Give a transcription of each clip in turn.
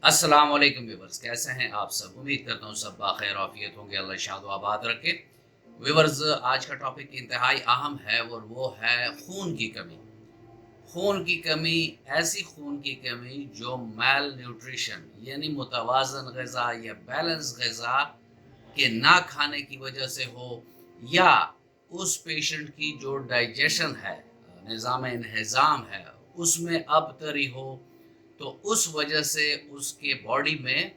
अस्सलाम वालेकुम व्यूवर्स, कैसे हैं आप सब। उम्मीद करता हूँ सब बाखैर आफियत होंगे, अल्लाह शाद व आबाद रखे। व्यूवर्स, आज का टॉपिक इंतहाई अहम है और वो है खून की कमी। खून की कमी, ऐसी खून की कमी जो मैल न्यूट्रिशन यानी मुतवाजन ग़िज़ा या बैलेंस ग़िज़ा के ना खाने की वजह से हो, या उस पेशेंट की जो डाइजेशन है, निज़ाम इंहिज़ाम है, उसमें अबतरी हो, तो उस वजह से उसके बॉडी में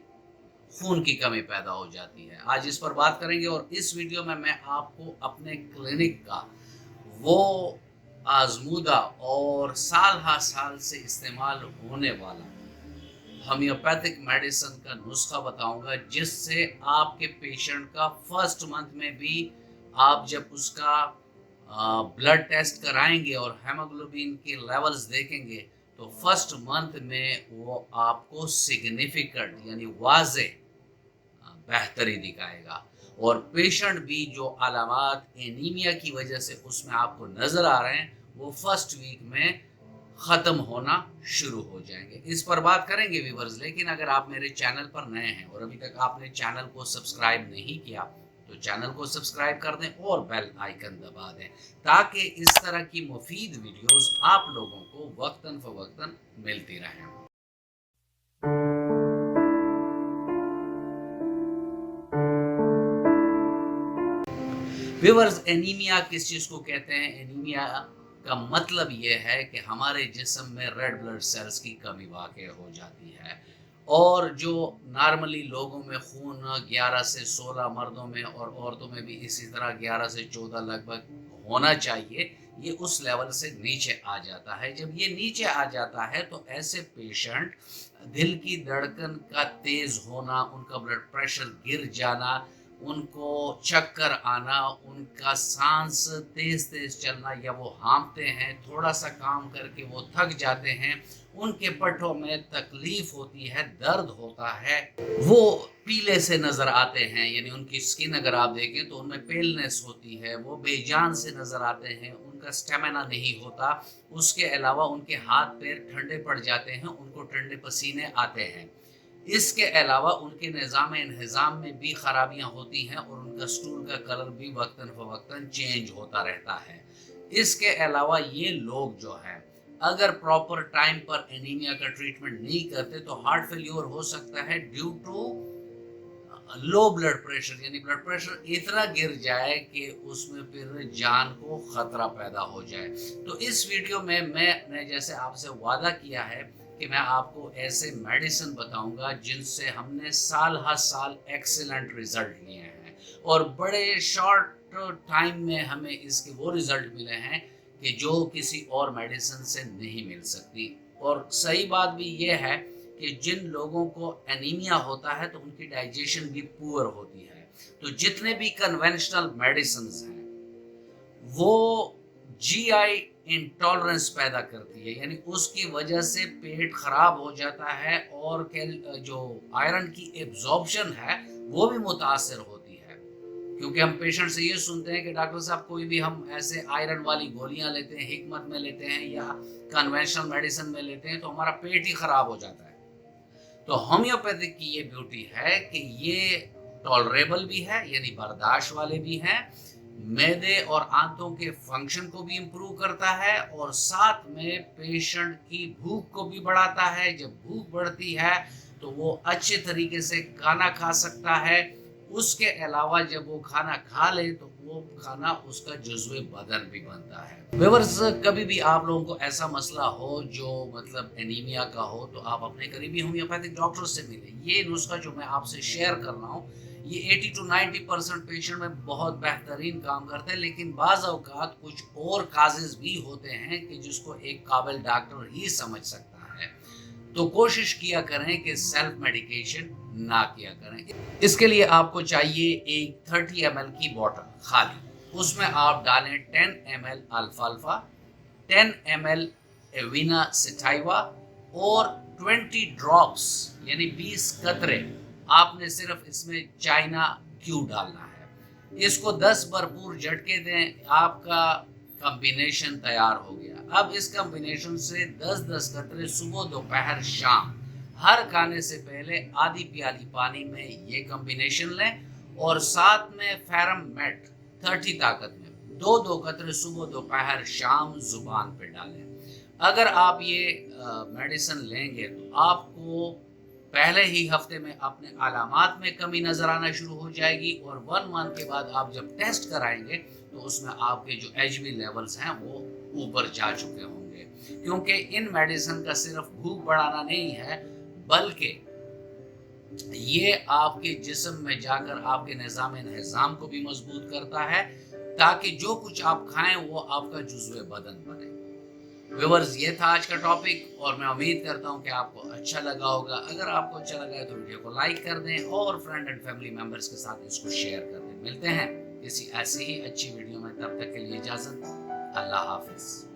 खून की कमी पैदा हो जाती है। आज इस पर बात करेंगे और इस वीडियो में मैं आपको अपने क्लिनिक का वो आजमूदा और साल हा साल से इस्तेमाल होने वाला होम्योपैथिक मेडिसिन का नुस्खा बताऊंगा, जिससे आपके पेशेंट का फर्स्ट मंथ में भी आप जब उसका ब्लड टेस्ट कराएंगे और हेमोग्लोबिन के लेवल्स देखेंगे, तो फर्स्ट मंथ में वो आपको सिग्निफिकेंट यानी वाज़े बेहतरी दिखाएगा। और पेशेंट भी जो अलामात एनीमिया की वजह से उसमें आपको नज़र आ रहे हैं, वो फर्स्ट वीक में ख़त्म होना शुरू हो जाएंगे। इस पर बात करेंगे व्यूवर्स, लेकिन अगर आप मेरे चैनल पर नए हैं और अभी तक आपने चैनल को सब्सक्राइब नहीं किया, तो चैनल को सब्सक्राइब कर दें और बेल आइकन दबा दें, ताकि इस तरह की मुफीद वीडियोस आप लोगों को वक्तन फ़वक्तन मिलती रहें। व्यूअर्स, एनीमिया किस चीज़ को कहते हैं? एनीमिया का मतलब ये है कि हमारे जिस्म में रेड ब्लड सेल्स की कमी वाक़ई हो जाती है, और जो नॉर्मली लोगों में खून 11 से 16, मर्दों में और औरतों में भी इसी तरह 11 से 14 लगभग होना चाहिए, ये उस लेवल से नीचे आ जाता है। जब ये नीचे आ जाता है तो ऐसे पेशेंट दिल की धड़कन का तेज़ होना, उनका ब्लड प्रेशर गिर जाना, उनको चक्कर आना, उनका सांस तेज तेज चलना, या वो हाँफते हैं, थोड़ा सा काम करके वो थक जाते हैं, उनके पट्टों में तकलीफ होती है, दर्द होता है, वो पीले से नज़र आते हैं, यानी उनकी स्किन अगर आप देखें तो उनमें पेलनेस होती है, वो बेजान से नज़र आते हैं, उनका स्टेमिना नहीं होता। उसके अलावा उनके हाथ पैर ठंडे पड़ जाते हैं, उनको ठंडे पसीने आते हैं। इसके अलावा उनके निज़ाम इंहिज़ाम में भी ख़राबियाँ होती हैं और उनका स्टूल का कलर भी वक्तन फ़वक्तन चेंज होता रहता है। इसके अलावा ये लोग जो हैं, अगर प्रॉपर टाइम पर एनीमिया का ट्रीटमेंट नहीं करते तो हार्ट फेल्योर हो सकता है due to low blood pressure, यानी ब्लड प्रेशर इतना गिर जाए कि उसमें फिर जान को ख़तरा पैदा हो जाए। तो इस वीडियो में मैंने जैसे आपसे वादा किया है कि मैं आपको ऐसे मेडिसिन बताऊंगा जिनसे हमने साल हर साल एक्सीलेंट रिजल्ट लिए हैं, और बड़े शॉर्ट टाइम में हमें इसके वो रिजल्ट मिले हैं कि जो किसी और मेडिसिन से नहीं मिल सकती। और सही बात भी ये है कि जिन लोगों को एनीमिया होता है तो उनकी डाइजेशन भी पुअर होती है, तो जितने भी कन्वेंशनल मेडिसिन्स हैं वो जीआई इंटॉलरेंस पैदा करती है, यानी उसकी वजह से पेट खराब हो जाता है, और जो आयरन की एब्जॉर्प्शन है वो भी मुतासर होती है। क्योंकि हम पेशेंट से ये सुनते हैं कि डॉक्टर साहब कोई भी हम ऐसे आयरन वाली गोलियां लेते हैं, हिकमत में लेते हैं या कन्वेंशनल मेडिसिन में लेते हैं, तो हमारा पेट ही खराब हो जाता है। तो होम्योपैथिक की ये ब्यूटी है कि ये टॉलरेबल भी है, यानी बर्दाश्त वाले भी हैं, मैदे और आंतों के फंक्शन को भी इम्प्रूव करता है, और साथ में पेशेंट की भूख को भी बढ़ाता है। जब भूख बढ़ती है तो वो अच्छे तरीके से खाना खा सकता है। उसके अलावा जब वो खाना खा ले तो वो खाना उसका जुज़्वे बदन भी बनता है। व्यूअर्स, कभी भी आप लोगों को ऐसा मसला हो जो मतलब एनीमिया का हो, तो आप अपने करीबी होम्योपैथिक डॉक्टर से मिलें। ये नुस्खा जो मैं आपसे शेयर कर रहा हूँ, ये 80 to 90% पेशेंट में बहुत बेहतरीन काम करता है, लेकिन बाज़ औक़ात कुछ और काजेज़ भी होते हैं कि जिसको एक काबिल डॉक्टर ही समझ सकता है। तो कोशिश किया करें कि सेल्फ मेडिकेशन ना किया करें। इसके लिए आपको चाहिए एक 30 ml की बॉटल खाली, उसमें आप डालें 10 ml अल्फाल्फा, 10 ml एविना सिटाइवा और 20 ड्रॉप्स यानी 20 कतरे आपने सिर्फ इसमें चाइना क्यू डालना है। इसको 10 भरपूर झटके दें, आपका कॉम्बिनेशन तैयार हो गया। अब इस कॉम्बिनेशन से 10-10 कतरे सुबह दोपहर शाम ہر کھانے سے پہلے آدھی پیالی پانی میں یہ کمبینیشن لیں اور ساتھ میں فیرم میٹ 30 طاقت میں 2 قطرے صبح دوپہر شام زبان پہ ڈالیں۔ اگر آپ یہ میڈیسن لیں گے تو آپ کو پہلے ہی ہفتے میں اپنے علامات میں کمی نظر آنا شروع ہو جائے گی، اور 1 منتھ کے بعد آپ جب ٹیسٹ کرائیں گے تو اس میں آپ کے جو ایچ بی لیولز ہیں وہ اوپر جا چکے ہوں گے، کیونکہ ان میڈیسن کا صرف بھوک بڑھانا نہیں ہے بلکہ یہ آپ کے جسم میں جا کر آپ کے نظام انہضام کو بھی مضبوط کرتا ہے، تاکہ جو کچھ آپ کھائیں وہ آپ کا جزو بدن بنے۔ ویورز، یہ تھا آج کا ٹاپک، اور میں امید کرتا ہوں کہ آپ کو اچھا لگا ہوگا۔ اگر آپ کو اچھا لگا ہے تو ویڈیو کو لائک کر دیں اور فرینڈ اینڈ فیملی ممبرس کے ساتھ اس کو شیئر کر دیں۔ ملتے ہیں کسی ایسی ہی اچھی ویڈیو میں، تب تک کے لیے اجازت، اللہ حافظ۔